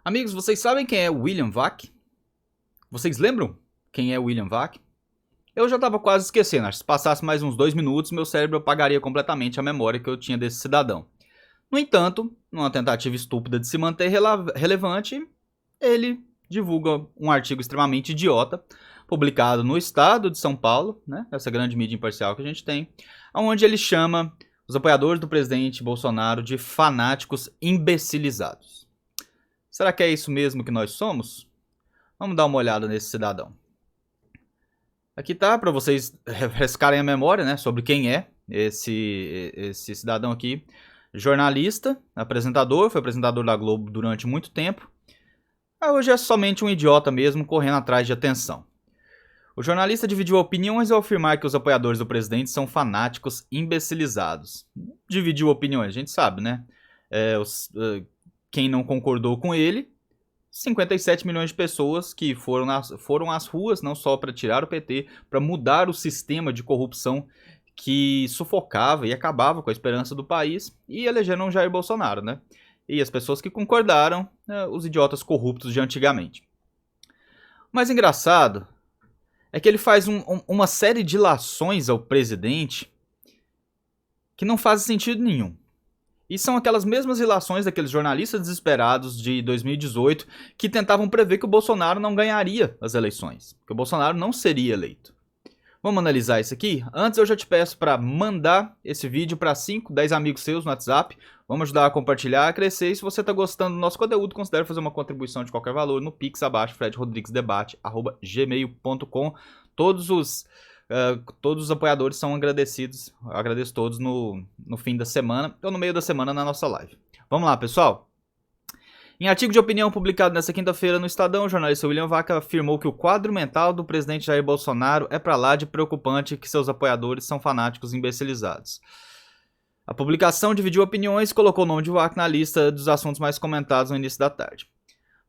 Amigos, vocês sabem quem é William Vac? Vocês lembram quem é William Vac? Eu já estava quase esquecendo, acho que se passasse mais uns 2 minutos, meu cérebro apagaria completamente a memória que eu tinha desse cidadão. No entanto, numa tentativa estúpida de se manter relevante, ele divulga um artigo extremamente idiota, publicado no Estado de São Paulo, né, essa grande mídia imparcial que a gente tem, onde ele chama os apoiadores do presidente Bolsonaro de fanáticos imbecilizados. Será que é isso mesmo que nós somos? Vamos dar uma olhada nesse cidadão. Aqui tá, para vocês refrescarem a memória, né, sobre quem é esse cidadão aqui. Jornalista, apresentador, foi apresentador da Globo durante muito tempo. Hoje é somente um idiota mesmo, correndo atrás de atenção. O jornalista dividiu opiniões ao afirmar que os apoiadores do presidente são fanáticos imbecilizados. Dividiu opiniões, a gente sabe, né? Quem não concordou com ele, 57 milhões de pessoas que foram às ruas, não só para tirar o PT, para mudar o sistema de corrupção que sufocava e acabava com a esperança do país, e elegeram Jair Bolsonaro, né? E as pessoas que concordaram, os idiotas corruptos de antigamente. O mais engraçado é que ele faz uma série de ilações ao presidente que não fazem sentido nenhum. E são aquelas mesmas ilações daqueles jornalistas desesperados de 2018 que tentavam prever que o Bolsonaro não ganharia as eleições, que o Bolsonaro não seria eleito. Vamos analisar isso aqui? Antes eu já te peço para mandar esse vídeo para 5, 10 amigos seus no WhatsApp. Vamos ajudar a compartilhar, a crescer. E se você está gostando do nosso conteúdo, considere fazer uma contribuição de qualquer valor no Pix abaixo, fredrodriguesdebate@gmail.com. Todos os apoiadores são agradecidos. Eu agradeço todos no fim da semana ou no meio da semana na nossa live. Vamos lá, pessoal. Em artigo de opinião publicado nesta quinta-feira no Estadão, o jornalista William Vac afirmou que o quadro mental do presidente Jair Bolsonaro é pra lá de preocupante e que seus apoiadores são fanáticos imbecilizados. A publicação dividiu opiniões e colocou o nome de Vac na lista dos assuntos mais comentados no início da tarde.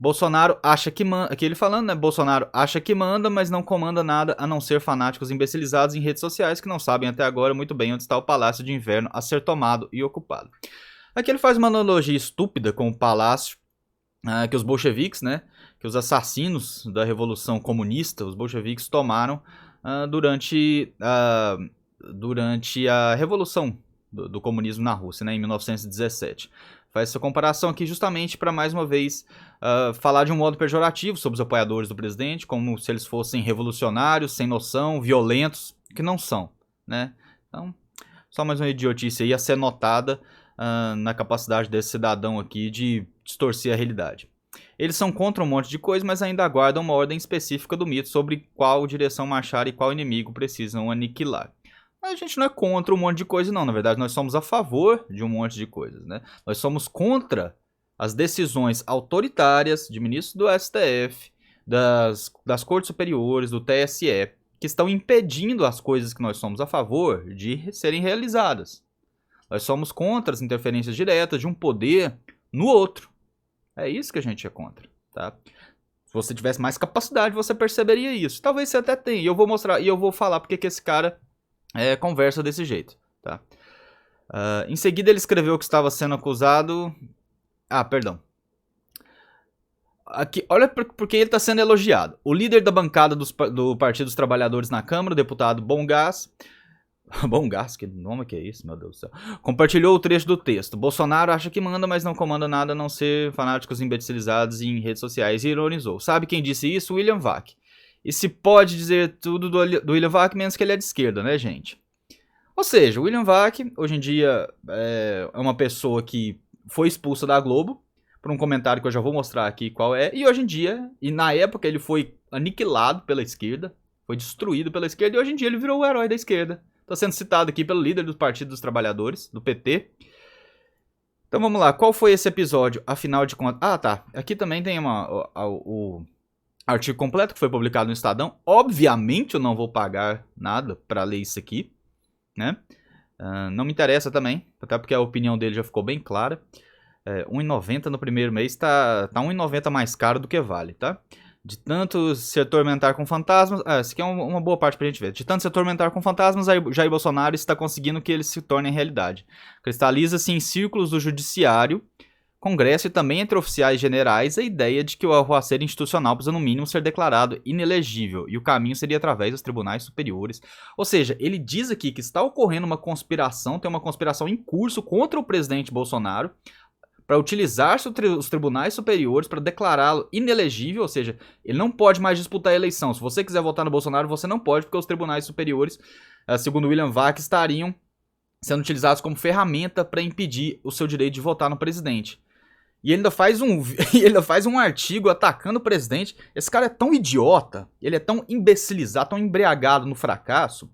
Bolsonaro acha que manda, aqui ele falando, né? Bolsonaro acha que manda, mas não comanda nada a não ser fanáticos imbecilizados em redes sociais que não sabem até agora muito bem onde está o Palácio de Inverno a ser tomado e ocupado. Aqui ele faz uma analogia estúpida com o palácio que os bolcheviques, né, que os assassinos da Revolução Comunista, os bolcheviques tomaram durante a Revolução do Comunismo na Rússia, né, em 1917. Faz essa comparação aqui justamente para, mais uma vez, falar de um modo pejorativo sobre os apoiadores do presidente, como se eles fossem revolucionários, sem noção, violentos, que não são, né? Então, só mais uma idiotice aí a ser notada na capacidade desse cidadão aqui de distorcer a realidade. Eles são contra um monte de coisa, mas ainda aguardam uma ordem específica do mito sobre qual direção marchar e qual inimigo precisam aniquilar. A gente não é contra um monte de coisa não, na verdade nós somos a favor de um monte de coisas, né? Nós somos contra as decisões autoritárias de ministros do STF, das cortes superiores, do TSE, que estão impedindo as coisas que nós somos a favor de serem realizadas. Nós somos contra as interferências diretas de um poder no outro. É isso que a gente é contra, tá? Se você tivesse mais capacidade, você perceberia isso. Talvez você até tenha, e eu vou mostrar, e eu vou falar porque que esse cara conversa desse jeito, tá? Em seguida ele escreveu que estava sendo acusado... perdão. Aqui, olha porque ele está sendo elogiado. O líder da bancada do Partido dos Trabalhadores na Câmara, o deputado Bom Gás, que nome que é isso, meu Deus do céu, compartilhou o trecho do texto. Bolsonaro acha que manda, mas não comanda nada a não ser fanáticos imbecilizados em redes sociais, e ironizou. Sabe quem disse isso? William Vac. E se pode dizer tudo do William Vac, menos que ele é de esquerda, né, gente? Ou seja, o William Vac, hoje em dia, é uma pessoa que foi expulsa da Globo, por um comentário que eu já vou mostrar aqui qual é, e hoje em dia, e na época ele foi aniquilado pela esquerda, foi destruído pela esquerda, e hoje em dia ele virou o herói da esquerda. Está sendo citado aqui pelo líder do Partido dos Trabalhadores, do PT. Então vamos lá, qual foi esse episódio, afinal de contas? Tá, aqui também tem o artigo completo que foi publicado no Estadão. Obviamente eu não vou pagar nada para ler isso aqui, né? Não me interessa também, até porque a opinião dele já ficou bem clara. R$1,90 no primeiro mês tá R$1,90 mais caro do que vale, tá? De tanto se atormentar com fantasmas... Essa aqui é uma boa parte pra gente ver. De tanto se atormentar com fantasmas, Jair Bolsonaro está conseguindo que eles se tornem realidade. Cristaliza-se em círculos do judiciário Congresso e também entre oficiais generais a ideia de que o arruaceiro institucional precisa no mínimo ser declarado inelegível e o caminho seria através dos tribunais superiores. Ou seja, ele diz aqui que está ocorrendo uma conspiração, tem uma conspiração em curso contra o presidente Bolsonaro para utilizar os tribunais superiores para declará-lo inelegível, ou seja, ele não pode mais disputar a eleição. Se você quiser votar no Bolsonaro, você não pode, porque os tribunais superiores, segundo William Vac, estariam sendo utilizados como ferramenta para impedir o seu direito de votar no presidente. E ele ainda faz um artigo atacando o presidente. Esse cara é tão idiota, ele é tão imbecilizado, tão embriagado no fracasso,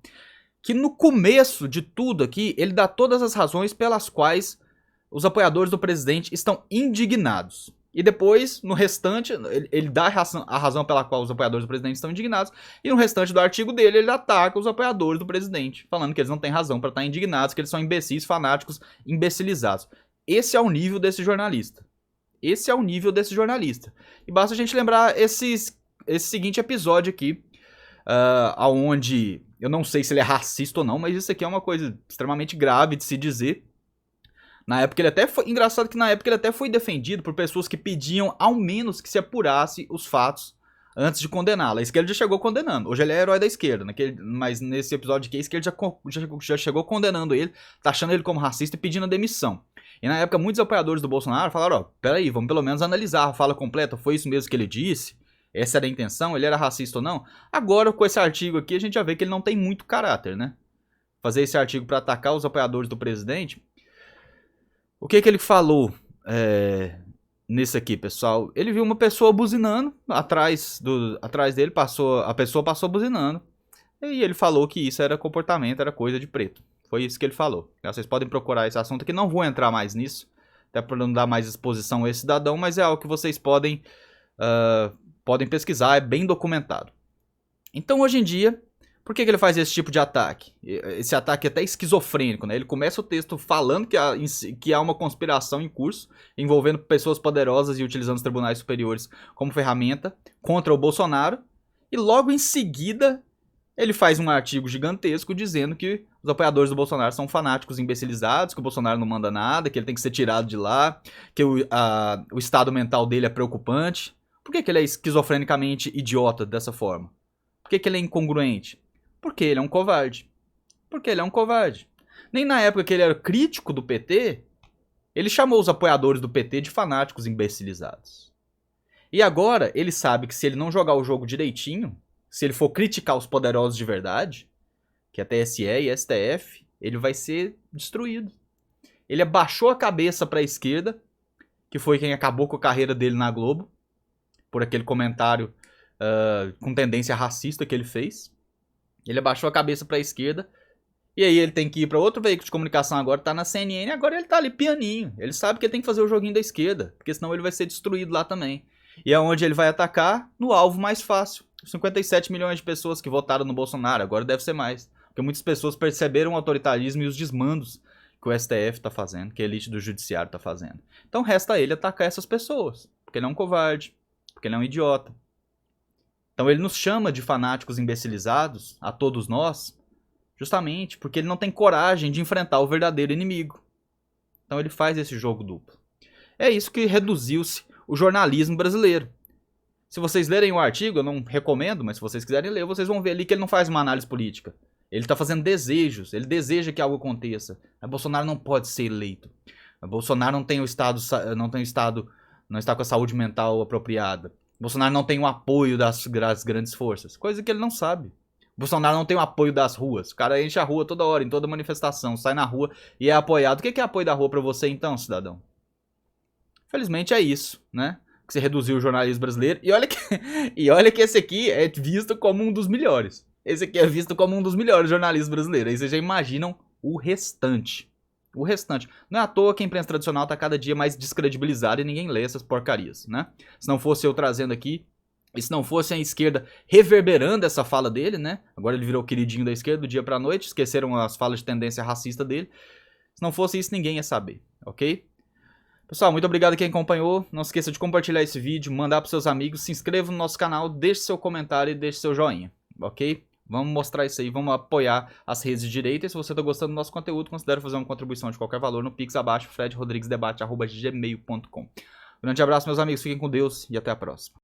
que no começo de tudo aqui, ele dá todas as razões pelas quais os apoiadores do presidente estão indignados. E depois, no restante, ele dá a razão pela qual os apoiadores do presidente estão indignados. E no restante do artigo dele, ele ataca os apoiadores do presidente, falando que eles não têm razão para estar indignados, que eles são imbecis, fanáticos, imbecilizados. Esse é o nível desse jornalista. Esse é o nível desse jornalista. E basta a gente lembrar esse seguinte episódio aqui, onde eu não sei se ele é racista ou não, mas isso aqui é uma coisa extremamente grave de se dizer. Na época ele até foi. Engraçado que na época ele até foi defendido por pessoas que pediam ao menos que se apurasse os fatos antes de condená-lo. A esquerda já chegou condenando. Hoje ele é herói da esquerda, mas nesse episódio aqui a esquerda já chegou condenando ele, taxando ele como racista e pedindo a demissão. E na época muitos apoiadores do Bolsonaro falaram, peraí, vamos pelo menos analisar a fala completa, foi isso mesmo que ele disse? Essa era a intenção? Ele era racista ou não? Agora com esse artigo aqui a gente já vê que ele não tem muito caráter, né? Fazer esse artigo para atacar os apoiadores do presidente. O que ele falou nesse aqui, pessoal? Ele viu uma pessoa buzinando atrás dele, a pessoa passou buzinando. E ele falou que isso era comportamento, era coisa de preto. Foi isso que ele falou. Vocês podem procurar esse assunto aqui, não vou entrar mais nisso, até para não dar mais exposição a esse cidadão, mas é algo que vocês podem pesquisar, é bem documentado. Então, hoje em dia, por que ele faz esse tipo de ataque? Esse ataque é até esquizofrênico, né? Ele começa o texto falando que há uma conspiração em curso, envolvendo pessoas poderosas e utilizando os tribunais superiores como ferramenta contra o Bolsonaro, e logo em seguida ele faz um artigo gigantesco dizendo que os apoiadores do Bolsonaro são fanáticos imbecilizados, que o Bolsonaro não manda nada, que ele tem que ser tirado de lá, que o estado mental dele é preocupante. Por que ele é esquizofrenicamente idiota dessa forma? Por que ele é incongruente? Porque ele é um covarde. Porque ele é um covarde. Nem na época que ele era crítico do PT, ele chamou os apoiadores do PT de fanáticos imbecilizados. E agora ele sabe que se ele não jogar o jogo direitinho, se ele for criticar os poderosos de verdade, que é TSE e STF, ele vai ser destruído. Ele abaixou a cabeça para a esquerda, que foi quem acabou com a carreira dele na Globo, por aquele comentário com tendência racista que ele fez. Ele abaixou a cabeça para a esquerda, e aí ele tem que ir para outro veículo de comunicação agora, tá na CNN, agora ele tá ali pianinho. Ele sabe que ele tem que fazer o joguinho da esquerda, porque senão ele vai ser destruído lá também. E é onde ele vai atacar no alvo mais fácil. 57 milhões de pessoas que votaram no Bolsonaro, agora deve ser mais. Porque muitas pessoas perceberam o autoritarismo e os desmandos que o STF está fazendo, que a elite do judiciário está fazendo. Então resta a ele atacar essas pessoas, porque ele é um covarde, porque ele é um idiota. Então ele nos chama de fanáticos imbecilizados, a todos nós, justamente porque ele não tem coragem de enfrentar o verdadeiro inimigo. Então ele faz esse jogo duplo. É isso que reduziu-se o jornalismo brasileiro. Se vocês lerem o artigo, eu não recomendo, mas se vocês quiserem ler, vocês vão ver ali que ele não faz uma análise política. Ele está fazendo desejos, ele deseja que algo aconteça. Mas Bolsonaro não pode ser eleito. Bolsonaro não tem o estado, não está com a saúde mental apropriada. Bolsonaro não tem o apoio das grandes forças, coisa que ele não sabe. Bolsonaro não tem o apoio das ruas. O cara enche a rua toda hora, em toda manifestação, sai na rua e é apoiado. O que é apoio da rua para você então, cidadão? Felizmente é isso, né? Que você reduziu o jornalismo brasileiro. E olha que esse aqui é visto como um dos melhores. Esse aqui é visto como um dos melhores jornalistas brasileiros. Aí vocês já imaginam o restante. O restante. Não é à toa que a imprensa tradicional está cada dia mais descredibilizada e ninguém lê essas porcarias, né? Se não fosse eu trazendo aqui, e se não fosse a esquerda reverberando essa fala dele, né? Agora ele virou o queridinho da esquerda do dia pra noite, esqueceram as falas de tendência racista dele. Se não fosse isso, ninguém ia saber, ok? Pessoal, muito obrigado a quem acompanhou. Não esqueça de compartilhar esse vídeo, mandar para seus amigos, se inscreva no nosso canal, deixe seu comentário e deixe seu joinha, ok? Vamos mostrar isso aí, vamos apoiar as redes de direita. E se você tá gostando do nosso conteúdo, considere fazer uma contribuição de qualquer valor no Pix abaixo, fredrodriguesdebate@gmail.com. Grande abraço, meus amigos, fiquem com Deus e até a próxima.